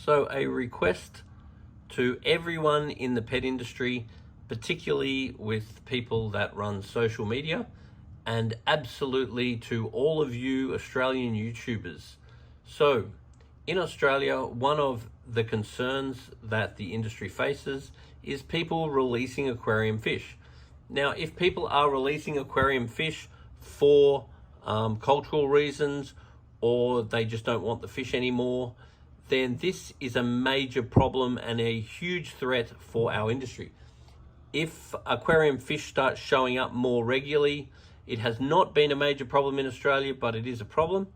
So a request to everyone in the pet industry, particularly with people that run social media, and absolutely to all of you Australian YouTubers. So in Australia, one of the concerns that the industry faces is people releasing aquarium fish. Now, if people are releasing aquarium fish for cultural reasons, or they just don't want the fish anymore, then this is a major problem and a huge threat for our industry. If aquarium fish start showing up more regularly, it has not been a major problem in Australia, but it is a problem.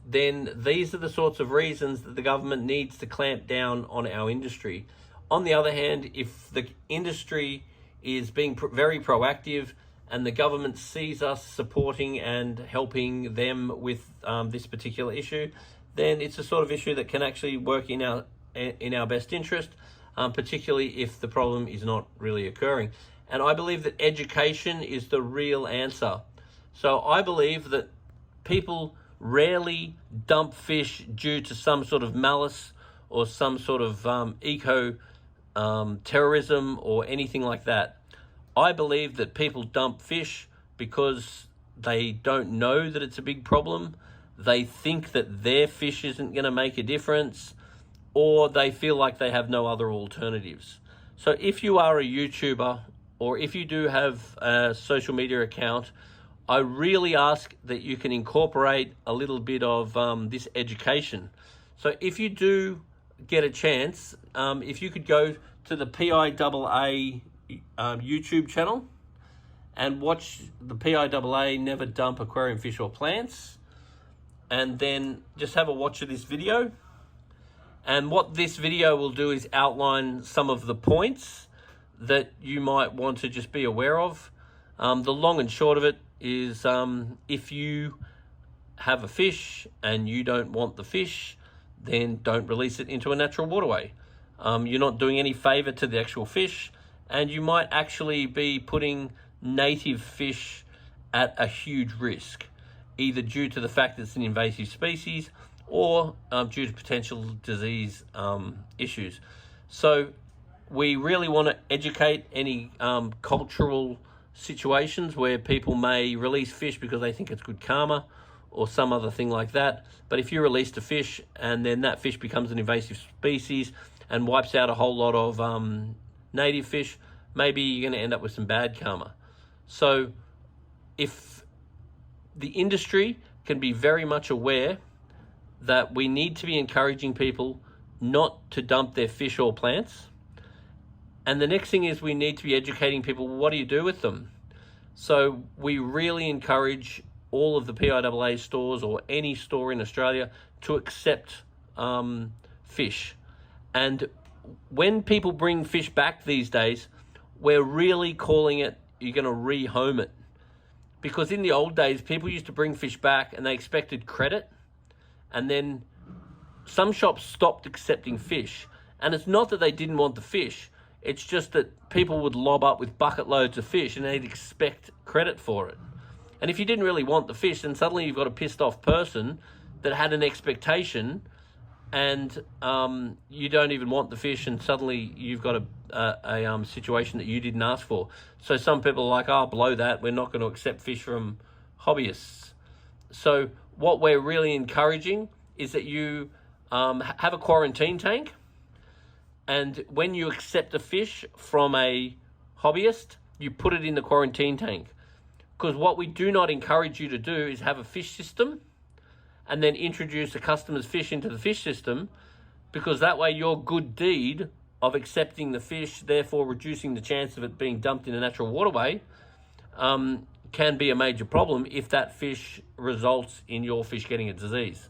Then these are the sorts of reasons that the government needs to clamp down on our industry. On the other hand, if the industry is being very proactive and the government sees us supporting and helping them with this particular issue, then it's a sort of issue that can actually work in our best interest, particularly if the problem is not really occurring. And I believe that education is the real answer. So I believe that people rarely dump fish due to some sort of malice or some sort of terrorism or anything like that. I believe that people dump fish because they don't know that it's a big problem. They think that their fish isn't going to make a difference, or they feel like they have no other alternatives. So if you are a YouTuber, or if you do have a social media account, I really ask that you can incorporate a little bit of this education. So if you do get a chance, if you could go to the PIAA YouTube channel and watch the PIAA Never Dump Aquarium Fish or Plants, and then just have a watch of this video. And what this video will do is outline some of the points that you might want to just be aware of. The long and short of it is, if you have a fish and you don't want the fish, then don't release it into a natural waterway. You're not doing any favor to the actual fish, and you might actually be putting native fish at a huge risk, either due to the fact that it's an invasive species or due to potential disease issues. So we really want to educate any cultural situations where people may release fish because they think it's good karma or some other thing like that. But if you release a fish and then that fish becomes an invasive species and wipes out a whole lot of native fish, maybe you're going to end up with some bad karma. So if the industry can be very much aware that we need to be encouraging people not to dump their fish or plants. And the next thing is we need to be educating people, what do you do with them? So we really encourage all of the PIAA stores or any store in Australia to accept fish. And when people bring fish back these days, we're really calling it, you're going to rehome it. Because in the old days, people used to bring fish back and they expected credit. And then some shops stopped accepting fish. And it's not that they didn't want the fish. It's just that people would lob up with bucket loads of fish and they'd expect credit for it. And if you didn't really want the fish, then suddenly you've got a pissed off person that had an expectation, and you don't even want the fish, and suddenly you've got a situation that you didn't ask for. So some people are like, oh, below that, we're not going to accept fish from hobbyists. So what we're really encouraging is that you have a quarantine tank, and when you accept a fish from a hobbyist, you put it in the quarantine tank. Because what we do not encourage you to do is have a fish system and then introduce a customer's fish into the fish system, because that way your good deed of accepting the fish, therefore reducing the chance of it being dumped in a natural waterway, can be a major problem if that fish results in your fish getting a disease.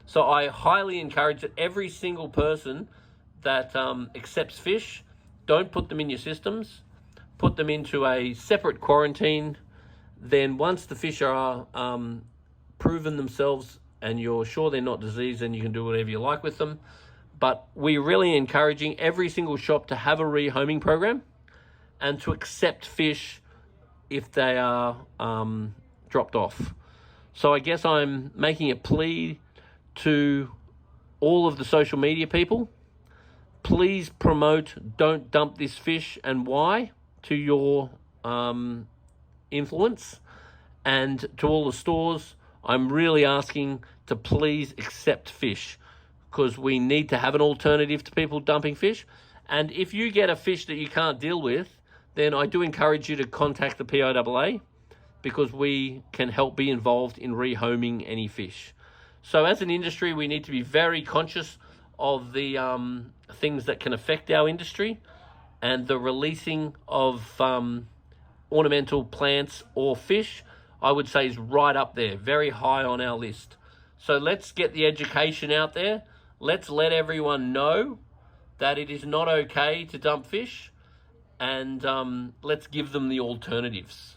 So I highly encourage that every single person that accepts fish, don't put them in your systems, put them into a separate quarantine. Then once the fish are proven themselves and you're sure they're not diseased, then you can do whatever you like with them. But we're really encouraging every single shop to have a rehoming program and to accept fish if they are dropped off. So I guess I'm making a plea to all of the social media people, please promote don't dump this fish and why to your influence. And to all the stores, I'm really asking to please accept fish, because we need to have an alternative to people dumping fish. And if you get a fish that you can't deal with, then I do encourage you to contact the PIAA, because we can help be involved in rehoming any fish. So as an industry, we need to be very conscious of the things that can affect our industry, and the releasing of ornamental plants or fish, I would say, is right up there, very high on our list. So let's get the education out there. Let's let everyone know that it is not okay to dump fish, and let's give them the alternatives.